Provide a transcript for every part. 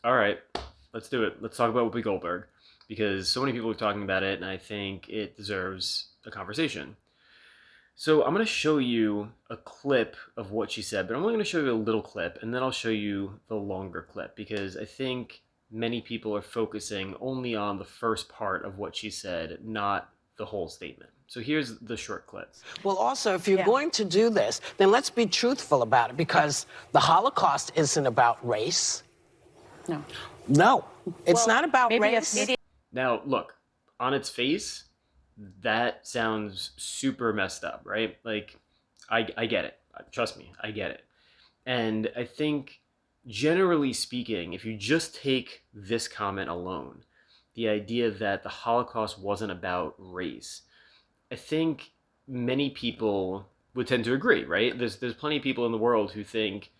All right, let's do it. Let's talk about Whoopi Goldberg because so many people are talking about it, and I think it deserves a conversation. So I'm going to show you a clip of what she said, but I'm only going to show you a little clip, and then I'll show you the longer clip because I think many people are focusing only on the first part of what she said, not the whole statement. So here's the short clip. Well, also, if you're going to do this, then let's be truthful about it, because the Holocaust isn't about race. No. No, it's not about race. Now, look, on its face, that sounds super messed up, right? Like, I get it. Trust me, I get it. And I think, generally speaking, if you just take this comment alone, the idea that the Holocaust wasn't about race, I think many people would tend to agree, right? There's plenty of people in the world who think,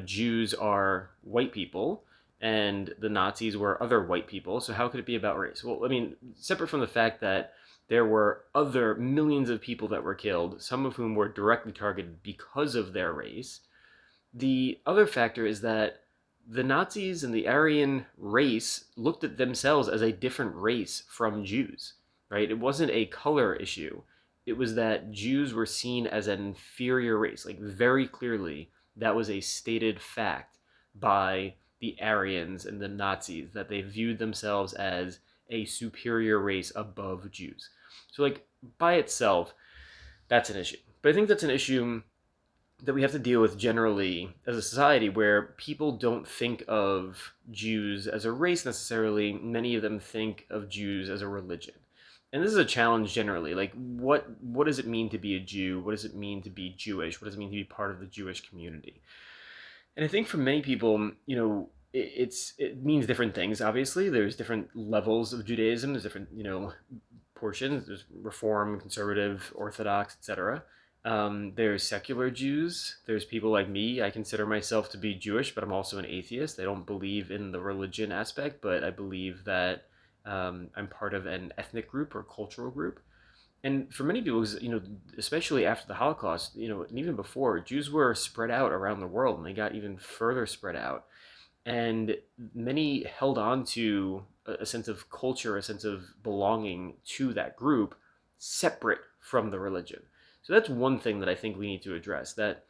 Jews are white people and the Nazis were other white people. So how could it be about race? Well, I mean, separate from the fact that there were other millions of people that were killed, some of whom were directly targeted because of their race. The other factor is that the Nazis and the Aryan race looked at themselves as a different race from Jews, right? It wasn't a color issue. It was that Jews were seen as an inferior race. Like, very clearly, that was a stated fact by the Aryans and the Nazis, that they viewed themselves as a superior race above Jews. So, like, by itself, that's an issue. But I think that's an issue that we have to deal with generally as a society, where people don't think of Jews as a race necessarily. Many of them think of Jews as a religion. And this is a challenge generally. Like, what does it mean to be a Jew? What does it mean to be Jewish? What does it mean to be part of the Jewish community? And I think for many people, it means different things. Obviously, there's different levels of Judaism. There's different, portions. There's Reform, Conservative, Orthodox, etc. There's secular Jews. There's people like me. I consider myself to be Jewish, but I'm also an atheist. I don't believe in the religion aspect, but I believe that I'm part of an ethnic group or cultural group. And for many people, especially after the Holocaust, and even before, Jews were spread out around the world, and they got even further spread out. And many held on to a sense of culture, a sense of belonging to that group, separate from the religion. So that's one thing that I think we need to address, that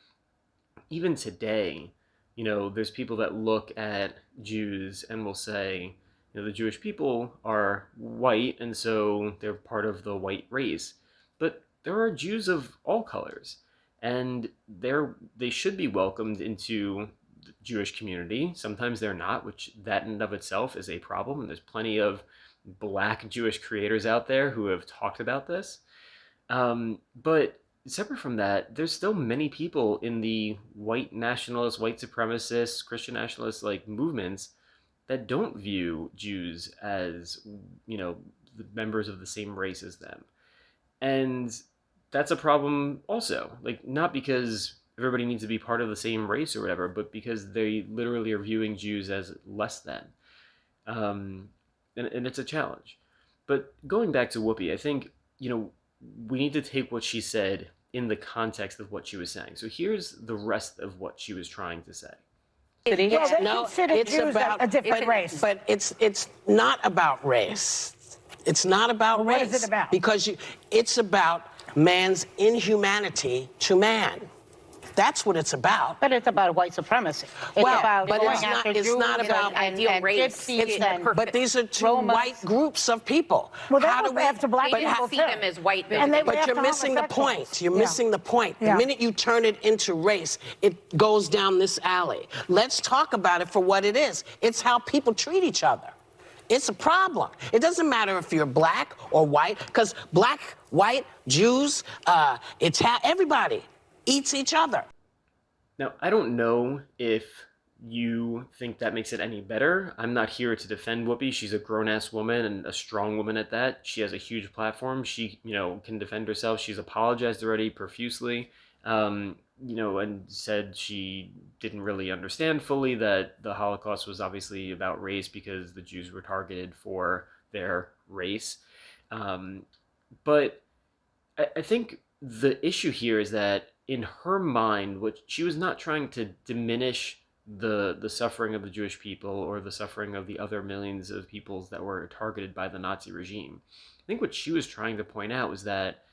even today, there's people that look at Jews and will say, the Jewish people are white, and so they're part of the white race. But there are Jews of all colors, and they should be welcomed into the Jewish community. Sometimes they're not, which that in and of itself is a problem. And there's plenty of black Jewish creators out there who have talked about this. But separate from that, there's still many people in the white nationalist, white supremacist, Christian nationalist like movements that don't view Jews as, the members of the same race as them. And that's a problem also. Like, not because everybody needs to be part of the same race or whatever, but because they literally are viewing Jews as less than. And it's a challenge. But going back to Whoopi, I think, we need to take what she said in the context of what she was saying. So here's the rest of what she was trying to say. Well, they consider Jews about a different race. But it's not about race. It's not about race. What is it about? Because it's about man's inhumanity to man. That's what it's about. But it's about white supremacy. It's Well, about but going it's not- after it's Jews not about and ideal race. gypsies and But these are two Romas. white groups of people. Well, they How go do we after black They people didn't see too. them as white And they people. went But you're after missing the homosexuals. point. You're Yeah. missing the point. Yeah. The minute you turn it into race, it goes down this alley. Let's talk about it for what it is. It's how people treat each other. It's a problem. It doesn't matter if you're black or white, because black, white, Jews, everybody eats each other. Now, I don't know if you think that makes it any better. I'm not here to defend Whoopi. She's a grown-ass woman and a strong woman at that. She has a huge platform. She, can defend herself. She's apologized already profusely, and said she didn't really understand fully that the Holocaust was obviously about race because the Jews were targeted for their race. But I think the issue here is that in her mind, what she was not trying to diminish the suffering of the Jewish people or the suffering of the other millions of peoples that were targeted by the Nazi regime. I think what she was trying to point out was that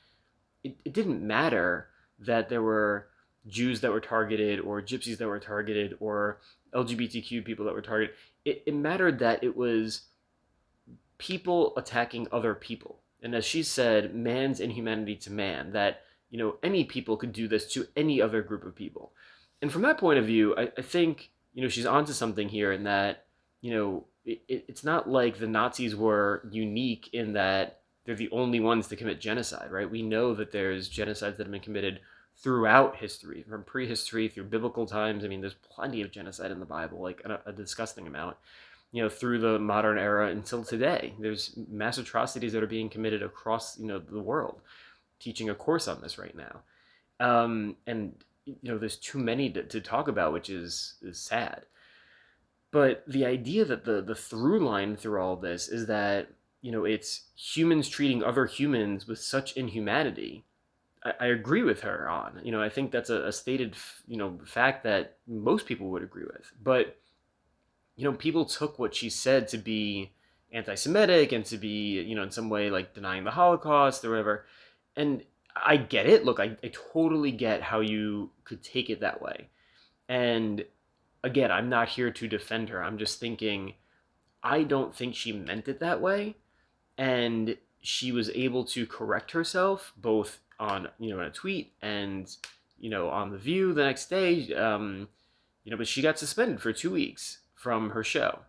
it didn't matter that there were Jews that were targeted or gypsies that were targeted or LGBTQ people that were targeted. It mattered that it was people attacking other people. And as she said, man's inhumanity to man, that, any people could do this to any other group of people. And from that point of view, I think, she's onto something here in that, it's not like the Nazis were unique in that they're the only ones to commit genocide, right? We know that there's genocides that have been committed throughout history, from prehistory through biblical times. I mean, there's plenty of genocide in the Bible, like a disgusting amount, through the modern era until today. There's mass atrocities that are being committed across, the world. Teaching a course on this right now. And, there's too many to talk about, which is sad. But the idea that the through line through all this is that, it's humans treating other humans with such inhumanity. I agree with her on. I think that's a stated, fact that most people would agree with. But people took what she said to be anti-Semitic and to be, in some way like denying the Holocaust or whatever. And I get it. Look, I totally get how you could take it that way. And again, I'm not here to defend her. I'm just thinking, I don't think she meant it that way. And she was able to correct herself both on, in a tweet and, on The View the next day. But she got suspended for 2 weeks from her show.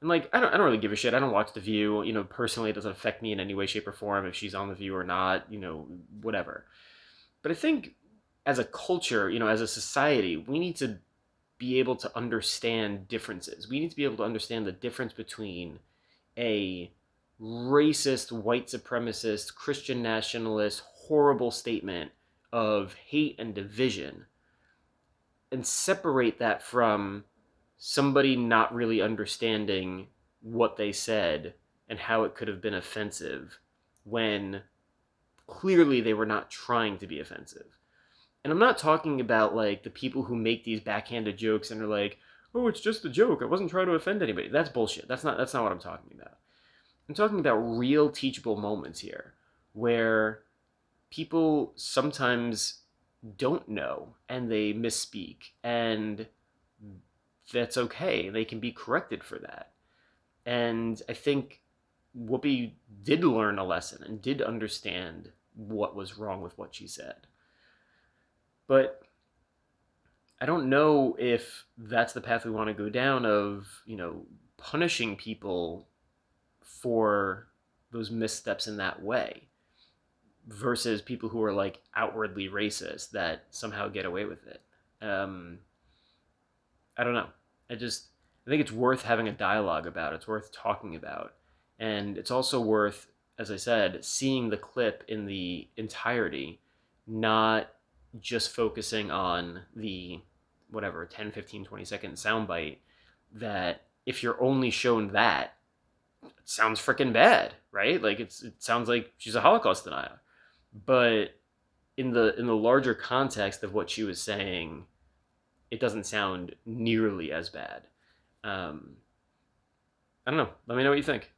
And like, I don't really give a shit. I don't watch The View. Personally, it doesn't affect me in any way, shape, or form if she's on The View or not. Whatever. But I think as a culture, as a society, we need to be able to understand differences. We need to be able to understand the difference between a racist, white supremacist, Christian nationalist, horrible statement of hate and division, and separate that from somebody not really understanding what they said and how it could have been offensive when clearly they were not trying to be offensive. And I'm not talking about like the people who make these backhanded jokes and are like, "Oh, it's just a joke. I wasn't trying to offend anybody." That's bullshit. That's not what I'm talking about. I'm talking about real teachable moments here where people sometimes don't know and they misspeak, and that's okay. They can be corrected for that. And I think Whoopi did learn a lesson and did understand what was wrong with what she said. But I don't know if that's the path we want to go down of, punishing people for those missteps in that way versus people who are like outwardly racist that somehow get away with it. I don't know. I think it's worth having a dialogue about. It's worth talking about. And it's also worth, as I said, seeing the clip in the entirety, not just focusing on the whatever 10, 15, 20-second soundbite that if you're only shown that, it sounds freaking bad, right? Like it sounds like she's a Holocaust denier. But in the larger context of what she was saying, it doesn't sound nearly as bad. I don't know. Let me know what you think.